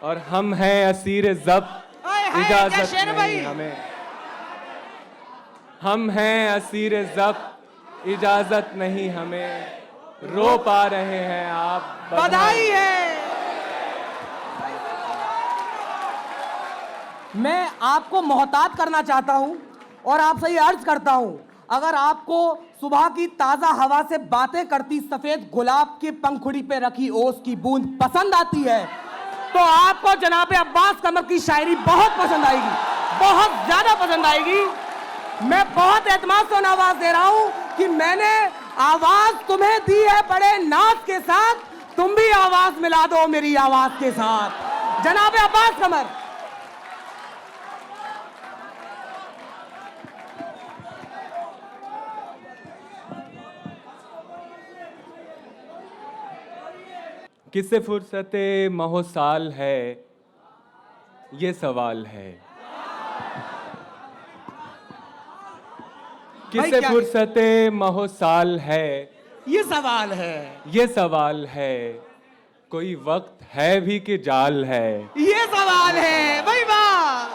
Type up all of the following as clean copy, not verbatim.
और हम हैं असीर ज़ब्त, इजाजत नहीं हमें। हम हैं असीर ज़ब्त, इजाजत नहीं हमें। रो पा रहे हैं आप, बधाई है। मैं आपको मोहतात करना चाहता हूं और आपसे ये अर्ज करता हूं, अगर आपको सुबह की ताजा हवा से बातें करती सफेद गुलाब के पंखुड़ी पे रखी ओस की बूंद पसंद आती है तो आपको जनाब अब्बास कमर की शायरी बहुत पसंद आएगी, बहुत ज्यादा पसंद आएगी। मैं बहुत एतमाद से आवाज दे रहा हूं कि मैंने आवाज तुम्हें दी है बड़े नाज के साथ, तुम भी आवाज मिला दो मेरी आवाज के साथ। जनाब अब्बास कमर। किसे फुर्सते महोसाल है, ये सवाल है। किसे फुर्सते महोसाल है, ये सवाल है। ये सवाल है। कोई वक्त है भी कि जाल है, ये सवाल है। भाई वाह,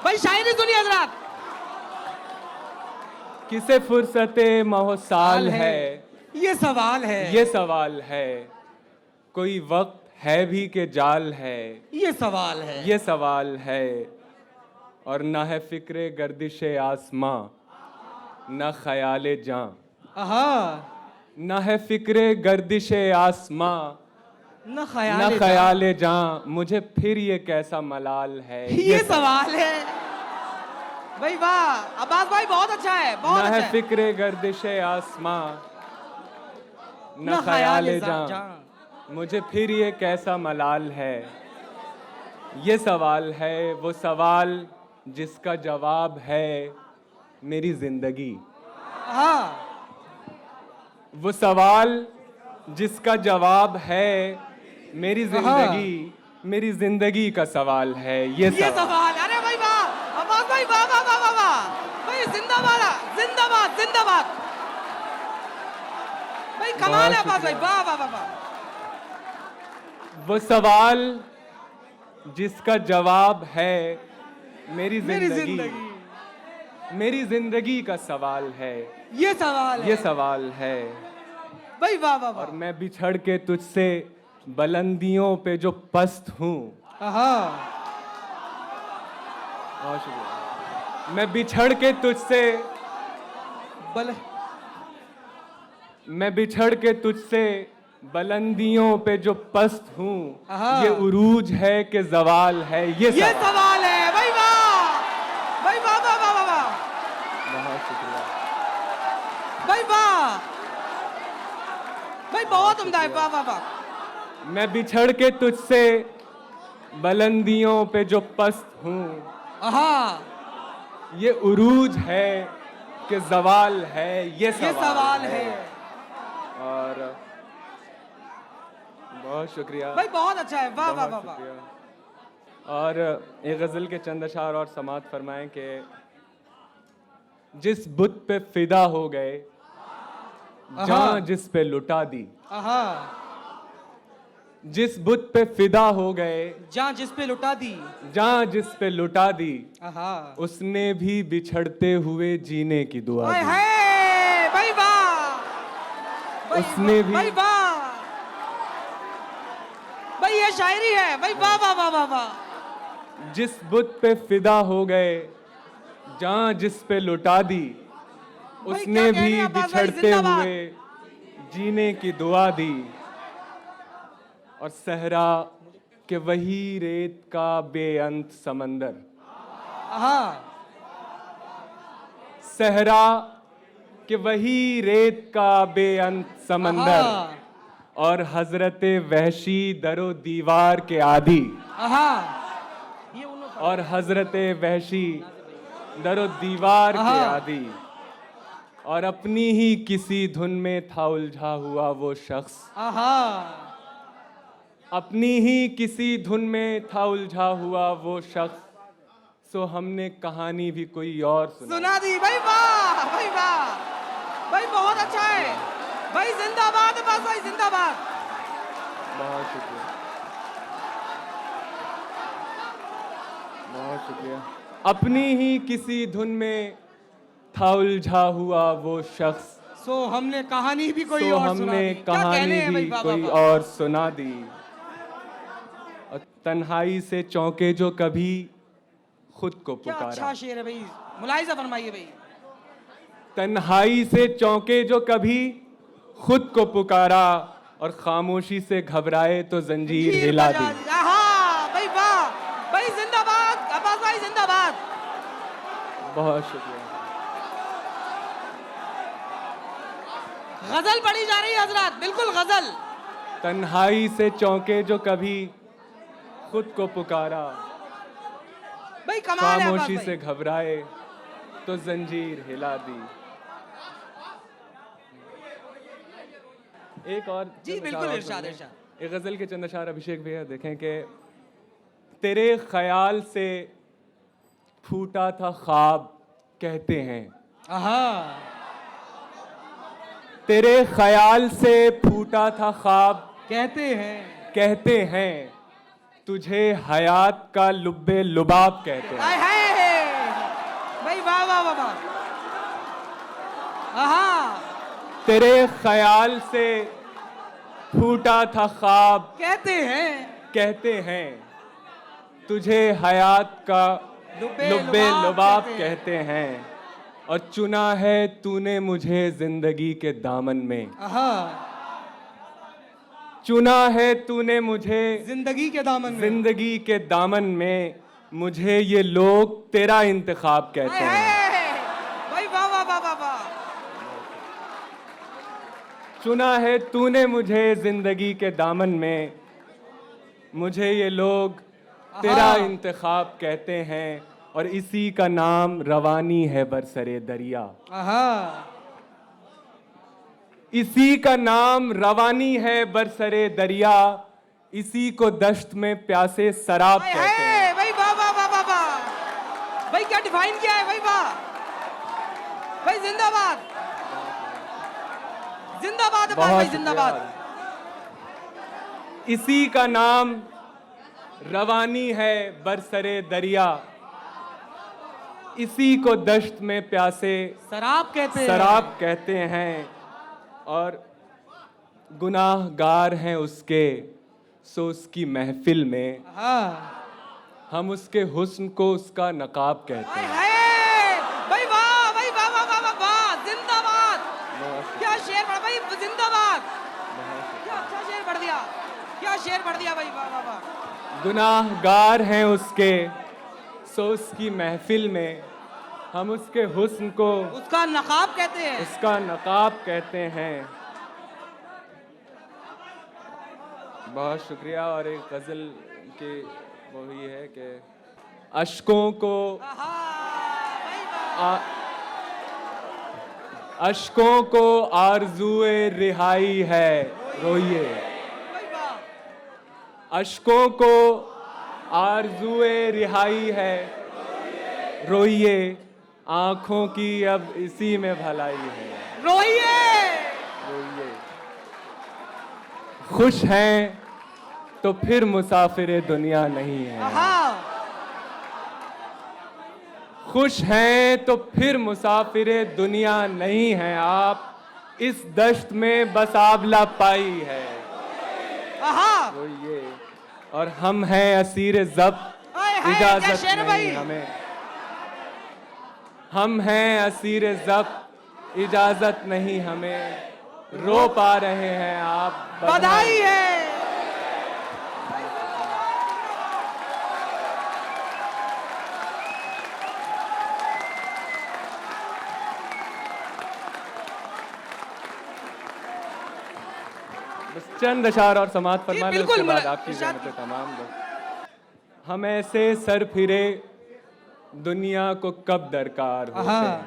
भाई शायरी सुनिए हजरात। किसे फुर्सते महोसाल है, ये सवाल है। ये सवाल है। कोई वक्त है भी कि जाल है, ये सवाल है। ये सवाल है। और न है फिक्रे गर्दिशे आसमां, न ख्याले जां। न है फिक्रे गर्दिशे आसमां, न ख्याले जां। मुझे फिर ये कैसा मलाल है, ये सवाल है। भाई वाह अब्बास भाई, बहुत अच्छा है, बहुत न अच्छा है है। फिक्रे गर्दिशे आसमां, न ख्याले जां। मुझे फिर ये कैसा मलाल है। ये सवाल है, वो सवाल जिसका जवाब है मेरी जिंदगी। वो सवाल जिसका जवाब है मेरी जिंदगी, मेरी जिंदगी का सवाल है ये सवाल। अरे भाई वाह अब्बास भाई, वाह वाह वाह वाह वाह भाई, जिंदाबाद जिंदाबाद जिंदाबाद भाई, कमाल है अब्बास भाई, वाह वाह वाह वाह। वो सवाल जिसका जवाब है मेरी जिंदगी, मेरी जिंदगी का सवाल है ये सवाल है। ये सवाल है। भाई वाह वाह वाह। और मैं बिछड़ के तुझसे बुलंदियों पे जो पस्त हूँ, बहुत शुक्रिया। मैं बिछड़ के तुझसे मैं बिछड़ के तुझसे बुलंदियों पे जो पस्त हूँ, ये उरूज है कि जवाल है ये सवाल है। भाई वाह भाई, वाह वाह वाह वाह, बहुत शुक्रिया भाई वाह भाई, बहुत उम्दा है, वाह वाह वाह। मैं बिछड़ के तुझसे बुलंदियों पे जो पस्त हूँ, ये उरूज है कि जवाल है ये सवाल है। और बहुत शुक्रिया भाई, बहुत अच्छा है, वाह वाह वाह वाह। और एक गज़ल के चंद अशार और समात फरमाएं कि जिस बुत पे फिदा हो गए, जान जिस पे लुटा दी। जिस बुत पे फिदा हो गए, जान जिस पे लुटा दी, जान जिस पे लुटा दी, उसने भी बिछड़ते हुए जीने की दुआ दी। भाई वाह, उसने भी, भाई वाह भाई, ये शायरी है भाई, वाह वाह वाह वाह वाह। जिस बुत पे फिदा हो गए, जान जिस पे लुटा दी, उसने भी बिछड़ते हुए जीने की दुआ दी। और सहरा के वही रेत का बेअंत समंदर, सहरा के वही रेत का बेअंत समंदर, और हजरते वहशी दरो दीवार के आदि, और हजरते वहशी दरो दीवार के आदि। और अपनी ही किसी धुन में था उलझा हुआ वो शख्स, अपनी ही किसी धुन में था उलझा हुआ वो शख्स। सो हमने कहानी भी कोई और सुना दी। भाई वाह भाई वाह भाई, बहुत अच्छा है भाई, जिंदाबाद अब्बास भाई, जिंदाबाद। बहुत शुक्रिया। बहुत शुक्रिया। अपनी ही किसी धुन में था उलझा हुआ वो शख्स, सो हमने कहानी भी कोई तो और सुना हमने दी। क्या कहानी कहने हैं भाई भी वाह, कोई वाह, वाह। और सुना दी। और तन्हाई से चौंके जो कभी खुद को क्या पुकारा। अच्छा शेर है भाई, मुलाहिजा फरमाइए भाई। तन्हाई से चौंके जो कभी खुद को पुकारा, और खामोशी से घबराए तो जंजीर जीर हिला बजा दी। दी। आहा, भाई वाह भाई, जिंदाबाद अब्बास भाई, जिंदाबाद। बहुत शुक्रिया। गजल पढ़ी जा रही है हजरत, बिल्कुल गजल। तन्हाई से चौंके जो कभी खुद को पुकारा, भाई कमाल है अब्बास खामोशी भाई। से घबराए तो जंजीर हिला दी। एक और जी चंद बिल्कुल, अशआर और इरशाद सुन लें। इरशाद। एक गजल के चंद अशआर अभिषेक भैया देखें कि तेरे ख्याल से फूटा था ख्वाब कहते हैं, आहा, तेरे ख्याल से फूटा था ख्वाब कहते हैं, तुझे हयात का लुब्बे लुबाब कहते हैं। आय हाय भाई, वाह वाह वाह वाह। आहा, तेरे ख्याल से फूटा था ख्वाब कहते हैं, तुझे हयात का लुब्बे लुब्बे लुबाब लुबाब कहते कहते हैं, और चुना है तूने मुझे जिंदगी के दामन में। आहा, चुना है तूने मुझे जिंदगी के दामन में। जिंदगी के दामन में, मुझे ये लोग तेरा इंतखाब कहते आय हैं। हाय भाई, वाह वाह वाह वाह वाह। चुना है तूने मुझे जिंदगी के दामन में, मुझे ये लोग तेरा इंतखाब कहते हैं, और इसी का नाम रवानी है बरसरे दरिया। आहा, इसी का नाम रवानी है बरसरे दरिया, इसी को दश्त में प्यासे शराब आय कहते हैं। हाय भाई, वाह वाह वाह वाह वाह। भाई क्या डिफाइन किया है भाई, वाह भाई, जिंदाबाद जिंदाबाद अब्बास बहुत भाई, जिंदाबाद। शुक्रिया। इसी का नाम रवानी है बरसरे दरिया, इसी को दश्त में प्यासे शराब कहते हैं। शराब कहते हैं, और गुनाहगार हैं उसके सो उसकी महफिल में, हाँ, हम उसके हुस्न को उसका नकाब कहते आय हैं। हाय भाई, वाह भाई, वाह वाह वाह वाह वाह, जिंदाबाद। क्या शेर पढ़ भाई, जिंदाबाद। क्या अच्छा शेर पढ़ दिया, क्या शेर पढ़ दिया भाई, वाह वाह वाह। गुनाहगार हैं उसके सो उसकी महफिल में, हम उसके हुस्न को उसका नकाब कहते हैं। उसका नकाब कहते हैं। बहुत शुक्रिया। और एक गजल की वो ही है कि अश्कों को आहा, भाई वाह। अश्कों को आरज़ूए रिहाई है रोइए, भाई वाह। अश्कों को आरज़ूए रिहाई है रोइए, आंखों की अब इसी में भलाई है रोइए। रोइए। खुश हैं तो फिर मुसाफिर दुनिया नहीं है, आहा, खुश हैं तो फिर मुसाफिर दुनिया नहीं है आप, इस दश्त में बस आबला पाई है आहा, रोइए। और हम हैं असीर ज़ब्त आय हाय, क्या इजाजत शेर है भाई। नहीं हमें, हम हैं असीर ज़ब्त इजाजत नहीं हमें, रो पा रहे हैं आप बधाई है। बस चंद अशार और समात फरमा लें, बिल्कुल, उसके बाद मुला- आपकी इरशाद ज़हमत तमाम लोग। हम ऐसे सर फिरे दुनिया को कब दरकार होते आहा। हैं,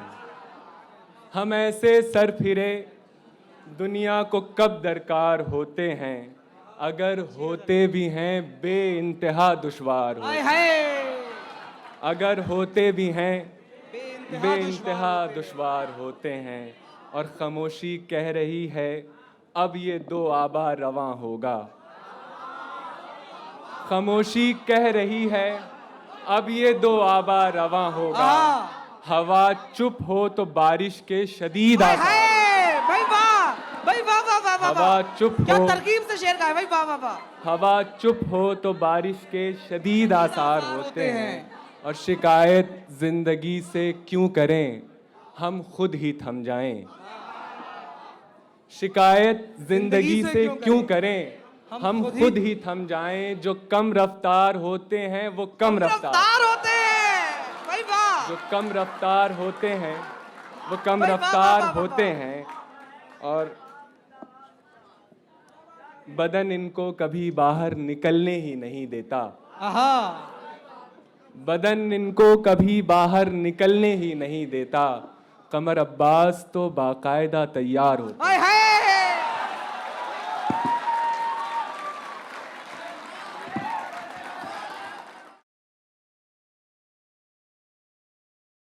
हम ऐसे सर फिरे दुनिया को कब दरकार होते हैं, अगर होते भी हैं बे इंतहा दुश्वार आय होते हैं। हाय, अगर होते भी हैं बेइंतहा बे दुश्वार इंतहा होते हैं। दुश्वार होते हैं, और खामोशी कह रही है अब ये दो आबा रवां होगा। खामोशी कह रही है अब ये दो आबा रवां होगा, हवा चुप हो तो बारिश के शदीद हाय आसार। हाय, भाई वाह, भाई वाह वाह वाह वाह हवा वाह। चुप क्या हो, तरकीब से शेर का है भाई, वाह वाह वाह। हवा चुप हो तो बारिश के शदीद आसार होते हैं, और शिकायत जिंदगी से क्यों करें, हम खुद ही थम जाएं। शिकायत जिंदगी से क्यों करें, हम खुद ही थम जाएं। जो कम रफ्तार होते हैं वो कम रफ्तार होते हैं, भाई वाह। जो कम रफ्तार होते हैं वो कम भाई वाह, वाह, रफ्तार वाह, वाह, होते हैं, और बदन इनको कभी बाहर निकलने ही नहीं देता। आहा, बदन इनको कभी बाहर निकलने ही नहीं देता। कमर अब्बास तो बाकायदा तैयार होते हैं। हाय हाय।